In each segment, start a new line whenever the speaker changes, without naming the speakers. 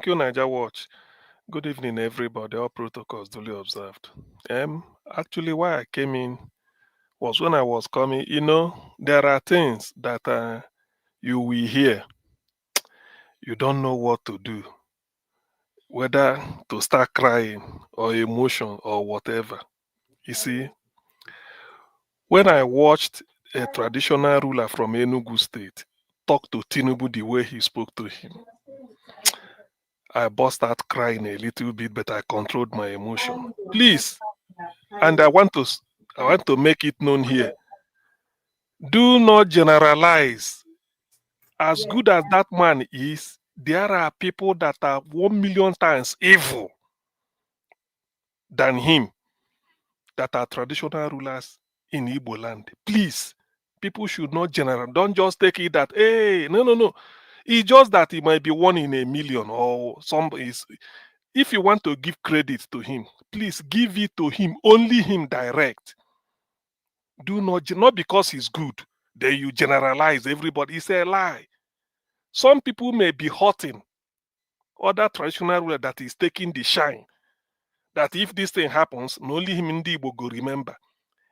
Thank you, Niger Watch. Good evening, everybody. All protocols duly observed. Actually, why I came in was when I was coming. There are things that you will hear. You don't know what to do, whether to start crying or emotion or whatever. You see, when I watched a traditional ruler from Enugu State talk to Tinubu the way he spoke to him, I burst out crying a little bit, but I controlled my emotion. Please, and I want to make it known here. Do not generalize. As good as that man is, there are people that are 1 million times evil than him that are traditional rulers in Igbo land. Please, people should not generalize. Don't just take it that, hey, no. It's just that he might be one in a million or some is. If you want to give credit to him, please give it to him, only him direct. Do not because he's good, then you generalize everybody. It's a lie. Some people may be hurting other traditional ruler that is taking the shine. That if this thing happens, only him in the Igbo go remember.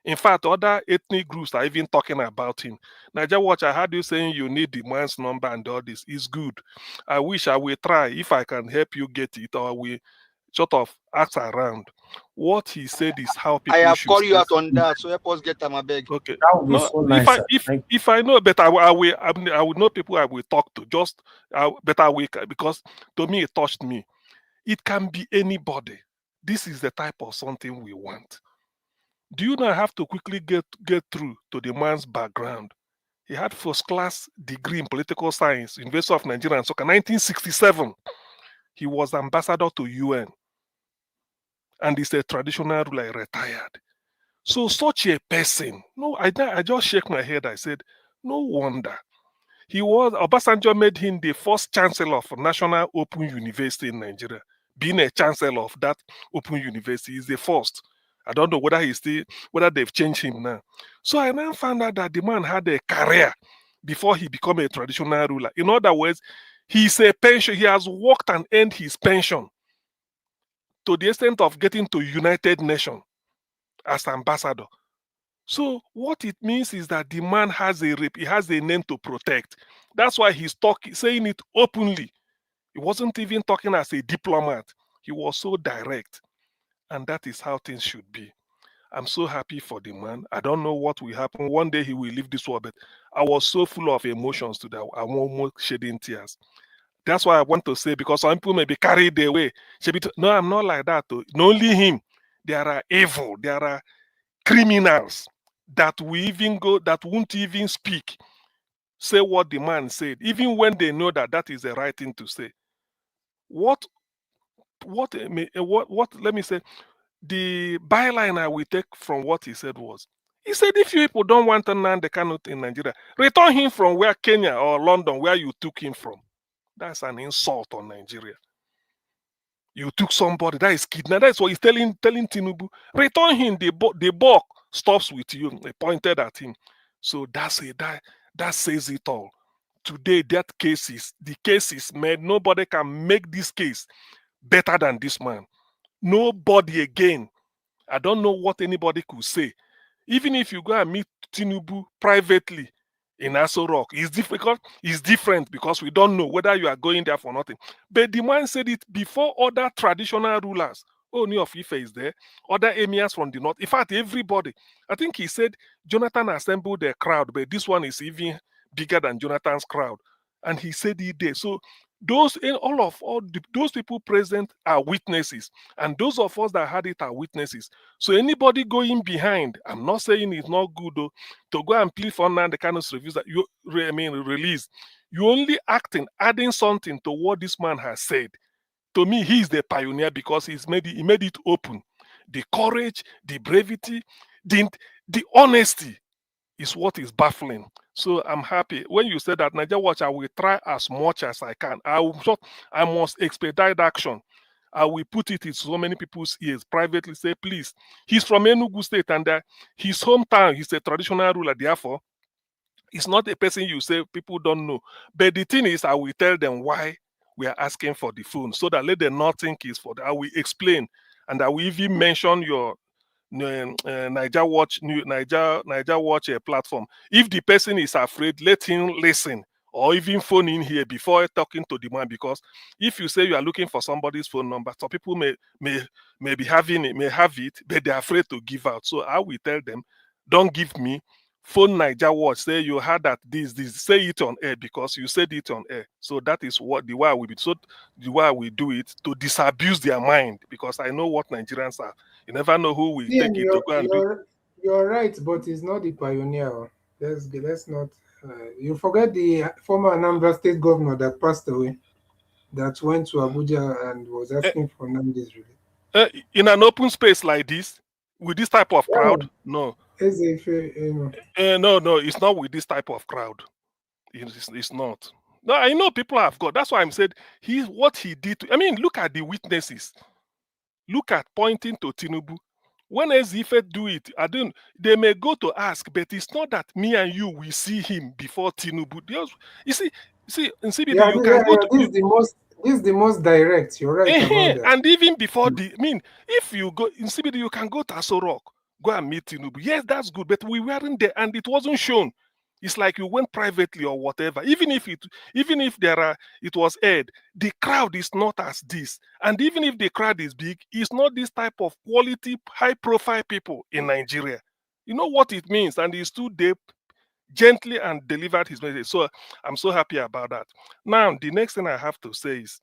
In fact, other ethnic groups are even talking about him. Niger Watch, I heard you saying you need the man's number and all this. It's good. I wish I will try if I can help you get it, or we sort of ask around. What he said is how
I
people
have
should
called you
stay.
out on that, so help us get them a beg.
Okay.
That would be
No,
so
if
nice,
I
sir.
if I know, but I will know people I will talk to. But I will, because to me it touched me. It can be anybody. This is the type of something we want. Do you not have to quickly get through to the man's background? He had first class degree in political science, University of Nigeria and Soccer, 1967. He was ambassador to UN, and he's a traditional ruler, retired. So such a person, no, I just shake my head. I said, no wonder. Obasanjo made him the first chancellor of National Open University in Nigeria. Being a chancellor of that Open University is the first. I don't know whether they've changed him now. So I now found out that the man had a career before he became a traditional ruler. In other words, he's a pension. He has worked and earned his pension to the extent of getting to United Nations as ambassador. So what it means is that the man has he has a name to protect. That's why he's saying it openly. He wasn't even talking as a diplomat. He was so direct. And that is how things should be. I'm so happy for the man. I don't know what will happen. One day he will leave this world, but I was so full of emotions today. I'm almost shedding tears. That's why I want to say, because some people may be carried away. No, I'm not like that. Not only him. There are evil. There are criminals that won't even speak, say what the man said, even when they know that that is the right thing to say. What let me say, the byline I will take from what he said was, he said, if you people don't want Nnamdi Kanu in Nigeria, return him from where Kenya or London, where you took him from. That's an insult on Nigeria. You took somebody that is kidnapped. That's what he's telling Tinubu. Return him. The buck stops with you. They pointed at him. So that says it all. Today, the case is made. Nobody can make this case better than this man. Nobody again. I don't know what anybody could say. Even if you go and meet Tinubu privately in Aso Rock, it's different because we don't know whether you are going there for nothing. But the man said it before other traditional rulers. Oni of Ife is there, other emirs from the north. In fact, everybody. I think he said Jonathan assembled a crowd, but this one is even bigger than Jonathan's crowd. And he said it there. So those people present are witnesses, and those of us that had it are witnesses. So anybody going behind, I'm not saying it's not good though, to go and plead for the kind of reviews that release. You only adding something to what this man has said. To me, he's the pioneer because he made it open. The courage, the brevity, the honesty is what is baffling. So I'm happy. When you said that, Niger Watch, I will try as much as I can. I must expedite action. I will put it in so many people's ears privately. Say, please, he's from Enugu State, and his hometown, he's a traditional ruler. Therefore, it's not a person you say people don't know. But the thing is, I will tell them why we are asking for the phone, so that let them not think it's for that. I will explain, and I will even mention your Niger Watch Niger Watch platform. If the person is afraid, let him listen or even phone in here before talking to the man. Because if you say you are looking for somebody's phone number, some people may be having it, may have it, but they're afraid to give out. So I will tell them, don't give me. Phone Niger Watch, say you heard that this, say it on air because you said it on air. So that is what the way we be. So the way we do it to disabuse their mind, because I know what Nigerians are. You never know who will
Yeah,
take it to go and do.
you're right, but he's not the pioneer. Oh. Let's not. You forget the former Anambra State governor that passed away, that went to Abuja and was
Eh,
asking for Nnamdi's release.
in an open space like this, with this type of
Yeah,
crowd, no.
Ezefe, you know.
No, it's not with this type of crowd. It's not. No, I know people have got. That's why I'm said what he did. I mean, look at the witnesses. Look at pointing to Tinubu. When Ezefe do it, I don't. They may go to ask, but it's not that me and you will see him before Tinubu. You see, in CBD
Yeah,
you can go to
this is the most. This is the most direct. You're right about that.
and even before I mean, if you go in CBD, you can go to Aso Rock, go and meet Tinubu. Yes, that's good, but we weren't there and it wasn't shown. It's like you went privately or whatever. Even if it was aired, the crowd is not as this. And even if the crowd is big, it's not this type of quality, high profile people in Nigeria. You know what it means, and he stood there gently and delivered his message. So I'm so happy about that. Now, the next thing I have to say is,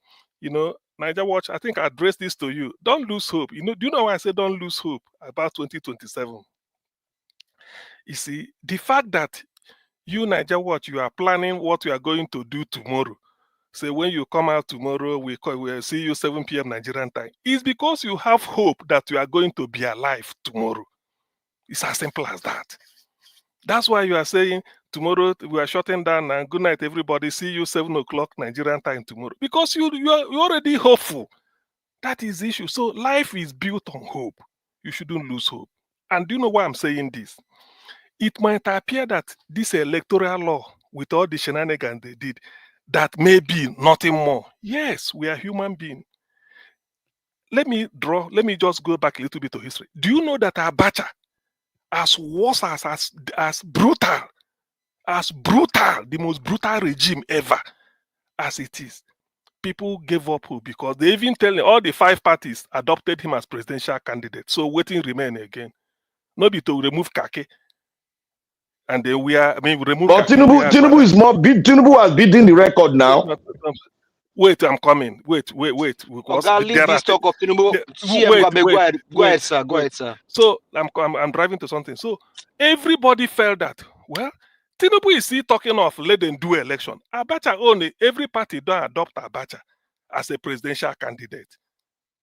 Niger Watch, I think I addressed this to you. Don't lose hope. Do you know why I say don't lose hope about 2027? You see, the fact that you, Niger Watch, you are planning what you are going to do tomorrow. Say when you come out tomorrow, we'll see you 7 p.m. Nigerian time. Is because you have hope that you are going to be alive tomorrow. It's as simple as that. That's why you are saying tomorrow we are shutting down and good night, everybody. See you 7 o'clock Nigerian time tomorrow. Because you're already hopeful. That is the issue. So life is built on hope. You shouldn't lose hope. And do you know why I'm saying this? It might appear that this electoral law, with all the shenanigans they did, that may be nothing more. Yes, we are human beings. Let me just go back a little bit to history. Do you know that Abacha, as worse as brutal, the most brutal regime ever as it is, people gave up hope because they even tell all the 5 parties adopted him as presidential candidate. So waiting remain again. Not be to remove Kake. And then we remove
But
Kake.
Tinubu has beaten the record now.
Wait, I'm coming. Wait. Because
Oga, leave this talk of Tinubu. CM go ahead, sir. Go ahead, sir.
So I'm driving to something. So everybody felt that, well, Tinubu is still talking of let them do election. Abacha only, every party don't adopt Abacha as a presidential candidate.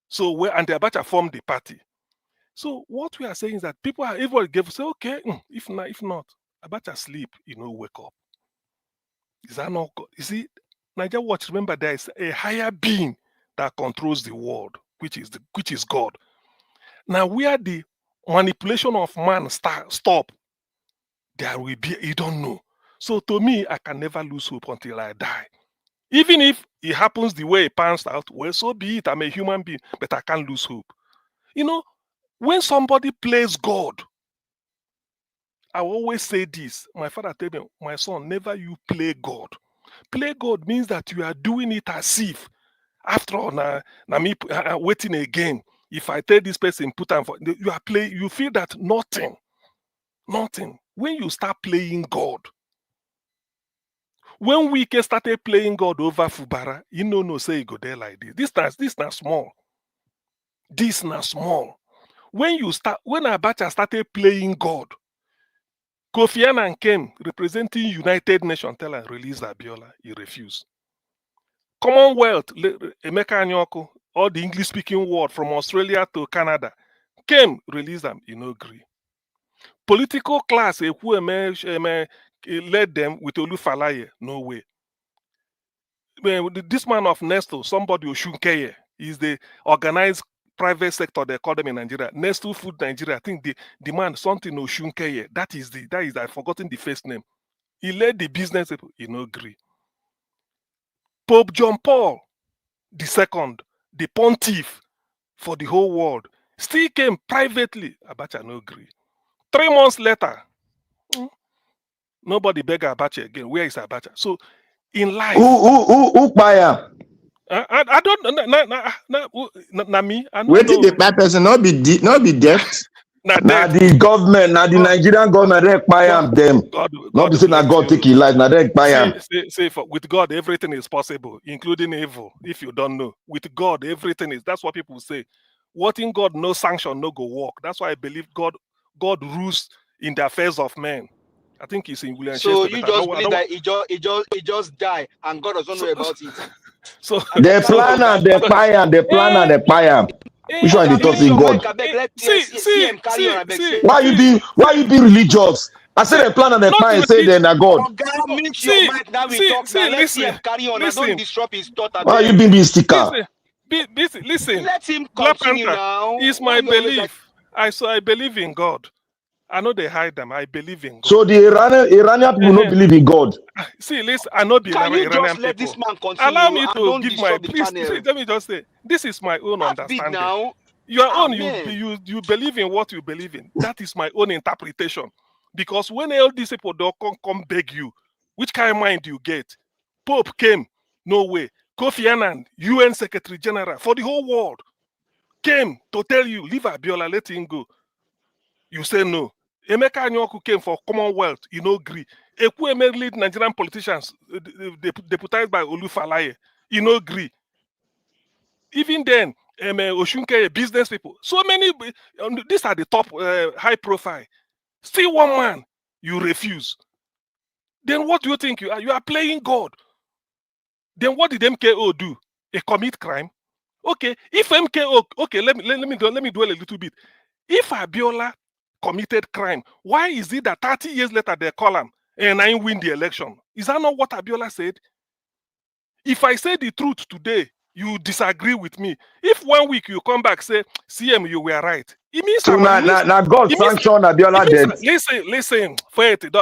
So and the Abacha formed the party. So what we are saying is that everybody say, okay, if not, Abacha sleep, wake up. Is that not God? You see, Niger Watch, remember there is a higher being that controls the world, which is God. Now where the manipulation of man stop, there will be, you don't know. So to me, I can never lose hope until I die. Even if it happens the way it pans out, well, so be it. I'm a human being, but I can't lose hope. When somebody plays God, I will always say this. My father told me, my son, never you play God. Play God means that you are doing it as if, after all, now me waiting again. If I tell this person, put on for you feel that nothing. When you start playing God, when Wike started playing God over Fubara, no say you go there like this. This not small. This not small. When Abacha started playing God, Kofi Annan came representing United Nations, tell her release Abiola. He refused. Commonwealth, Emeka Anyoko, all the English-speaking world from Australia to Canada, came, release them, agree. Political class, who led them with Olufalaye, no way. This man of Nestle, somebody Oshunkeye, is the organized private sector, they call them in Nigeria. Nestle Food Nigeria, I think the man, something Oshunkeye, that is I've forgotten the first name. He led the business people, agree. Pope John Paul, the second, the pontiff for the whole world, still came privately. Abacha no agree. 3 months later, nobody beg Abacha again. Where is Abacha? So in life,
Who buy am?
I don't na me. I don't
Waiting
know.
the bad person not be debt.
Na
Na
death.
the government, na the
God-
Nigerian government they buy am them. Not be say na
bless
God
you.
take his life, na they buy am.
See, with God, everything is possible, including evil. If you don't know, with God, everything is. That's what people say. What in God, no sanction, no go work. That's why I believe God rules in the affairs of men. I think it's in William
So
Shakespeare.
you
But I
just
don't,
believe that it just die and God doesn't know about it.
so
They plan and they buy am, they plan and they buy am. Which one
Okay,
they talk
mute
in
your mic,
God?
I beg. Let
see,
CM carry on, I beg.
Why you be religious? I say they plan and they
not
buy and say
really.
they na God.
Oga, mute your mic now. We talk now. Let
Listen,
CM carry on. I don't
listen,
disrupt his thought, I
Why you
beg.
be sticker?
listen.
Let him
Black
continue
Panther
now.
is
Why
my
you always like?
belief. I believe in God. I know they hide them. I believe in
So
God.
the Iranian people don't believe in God.
See, listen, I know the
Can you
Iranian
just let
people.
this man
Allow
continue
me
and
to
don't
give my
disrupt the
please.
channel?
Let me just say, this is my own
Have big
understanding.
now.
Your own,
Man.
you believe in what you believe in. That is my own interpretation. Because when all these people don't come beg you, which kind of mind do you get? Pope came, no way. Kofi Annan, UN Secretary General for the whole world, came to tell you, leave Abiola, let him go. You say no. Emeka Anyoku came for Commonwealth, you know, agree. Ekwueme lead Nigerian politicians, deputized by Olufalaye, you know, agree. Even then, Oshunke, business people, so many, these are the top high profile. Still one man, you refuse. Then what do you think you are? You are playing God. Then what did MKO do? They commit crime? Okay, if MKO, okay, let me dwell a little bit. If Abiola committed crime, why is it that 30 years later they call him and I win the election? Is that not what Abiola said? If I say the truth today, you disagree with me. If 1 week you come back say, CM, you were right. It means
So now God sanction Abiola death.
listen,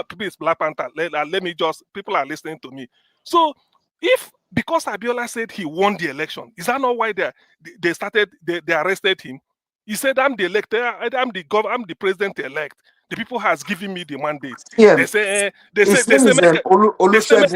please, Black Panther, let me just, people are listening to me. So if, because Abiola said he won the election, is that not why they arrested him? He said, I'm the elected, I'm the president-elect. The people has given me the mandate.
Yeah,
They say,
his name is Olusegun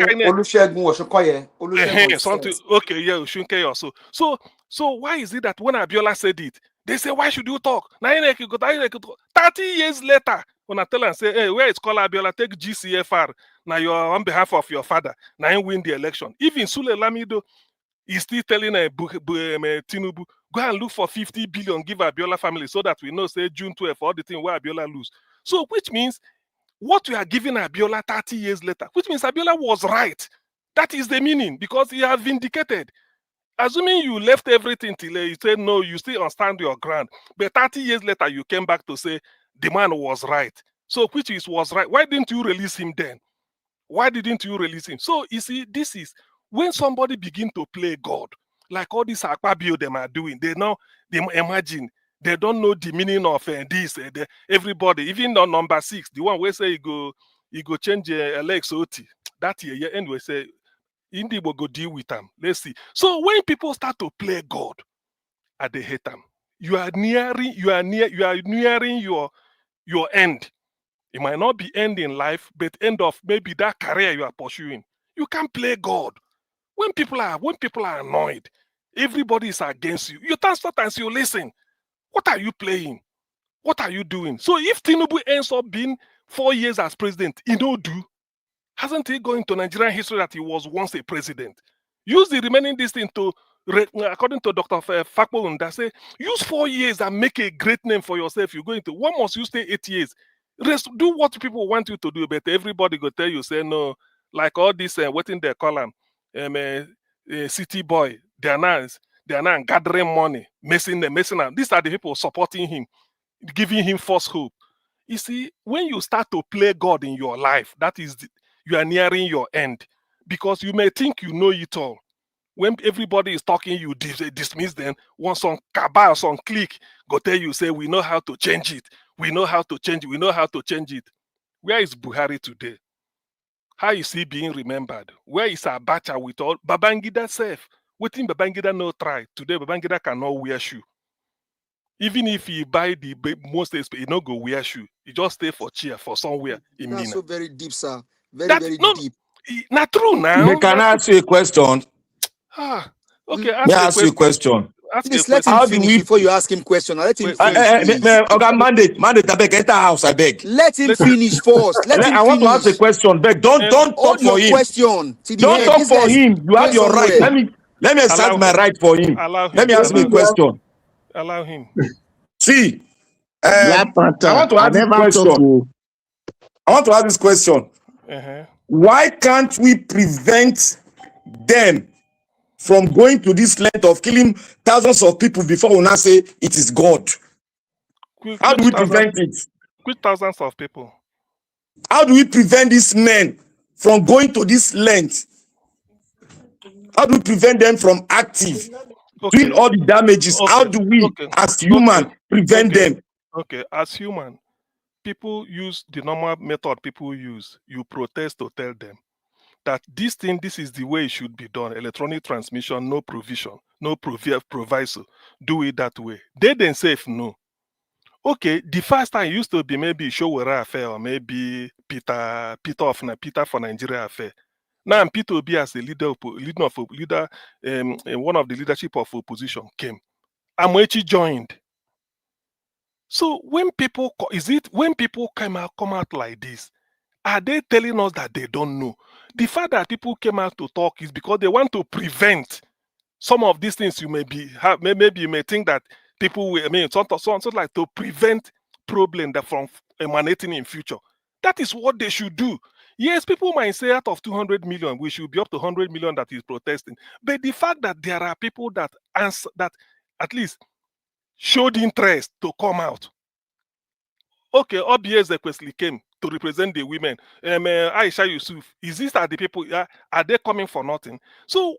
Oshokoye. Olusegun
something, okay, yeah, Oshunke also. So why is it that when Abiola said it, they say, why should you talk? 30 years later, when I tell and say, hey, where is Kola Abiola? Take GCFR. Now you're on behalf of your father. Now you win the election. Even Sule Lamido is still telling Tinubu, go and look for 50 billion, give Abiola family so that we know, say June 12th, all the thing where Abiola lose. So which means what we are giving Abiola 30 years later, which means Abiola was right. That is the meaning, because he has vindicated. Assuming you left everything till you said no, you still stand your ground. But 30 years later, you came back to say the man was right. So which is was right. Why didn't you release him then? Why didn't you release him? So you see, this is when somebody begin to play God, like all these Akpabio them are doing. They imagine, they don't know the meaning of this. Everybody, even on number 6, the one where say you go change Alex Oti. That year, anyway, say Indy will go deal with them. Let's see. So when people start to play God, they hate them. You are nearing your end. It might not be end in life, but end of maybe that career you are pursuing. You can't play God. When people are annoyed, everybody is against you. You sometimes you listen. What are you playing? What are you doing? So if Tinubu ends up being 4 years as president, he don't do. Hasn't he gone into Nigerian history that he was once a president? Use the remaining distance to, according to Dr. Fakpo, that say, use 4 years and make a great name for yourself. You're going to, one must you stay 8 years. Do what people want you to do, but everybody go tell you, say no, like all this, waiting their column, city boy, they are now gathering money, messing them. These are the people supporting him, giving him false hope. You see, when you start to play God in your life, that is, you are nearing your end, because you may think you know it all. When everybody is talking, you dismiss them. Once some cabal, some clique, go tell you, say, we know how to change it. We know how to change it. We know how to change it. Where is Buhari today? How is he being remembered? Where is Abacha with all Babangida self? Waiting Babangida no try. Today Babangida cannot wear shoe. Even if he buy the most expensive, he no go wear shoe. He just stay for chair for somewhere in
That's
Mina.
so very deep, sir. Very deep.
Not true now.
Can I ask you a question?
Okay,
May I ask you a question?
Please let him finish before you ask him question. Let him finish.
Okay, mandate, I beg, enter house, I beg.
Let him finish first. Let him
I want to ask a question, beg. Don't talk for him.
Question.
Don't talk for him. You have your right. Let me exert my right for him. Let me ask me a question.
Allow him.
See,
Black Panther,
I want to ask this question. I want to ask this question. Why can't we prevent them from going to this length of killing thousands of people before we now say it is God? How do we prevent it?
With thousands of people.
How do we prevent these men from going to this length? How do we prevent them from active, doing all the damages? How do we, as human, prevent them?
Okay, as human, people use the normal method people use. You protest to tell them that this is the way it should be done. Electronic transmission, no provision, no proviso. Do it that way. They themselves know. Okay, the first time used to be maybe Showera affair or maybe Peter for Nigeria affair. Now Peter Obi as a leader, one of the leadership of opposition came. Amoechi joined. So when people come out like this, are they telling us that they don't know? The fact that people came out to talk is because they want to prevent some of these things. Maybe you may think that people will, something like to prevent problem that from emanating in future. That is what they should do. Yes, people might say out of 200 million, we should be up to 100 million that is protesting. But the fact that there are people that answer, that at least showed interest to come out. Okay, OBS Equesley came to represent the women. Aisha Yusuf, is this are the people? Are they coming for nothing? So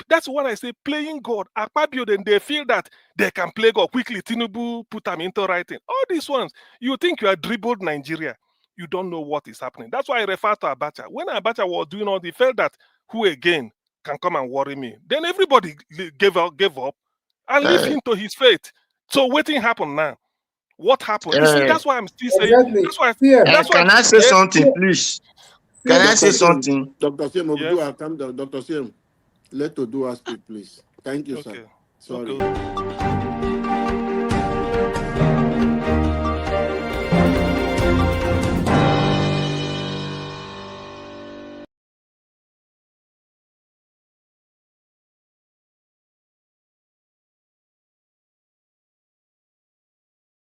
that's what I say, playing God. Akpabio, then they feel that they can play God quickly. Tinubu put them into writing. All these ones, you think you are dribbled Nigeria. You don't know what is happening. That's why I refer to Abacha. When Abacha was doing all, he felt that who again can come and worry me. Then everybody gave up and leave him to his fate. So waiting happen now. What happened? You see, that's why I'm still saying.
Exactly.
That's why. Can I say something, please? Can I say something?
Dr. Sim,
yes.
Dr. Sim, let to do us speak, please. Thank you, sir. Sorry.
Okay.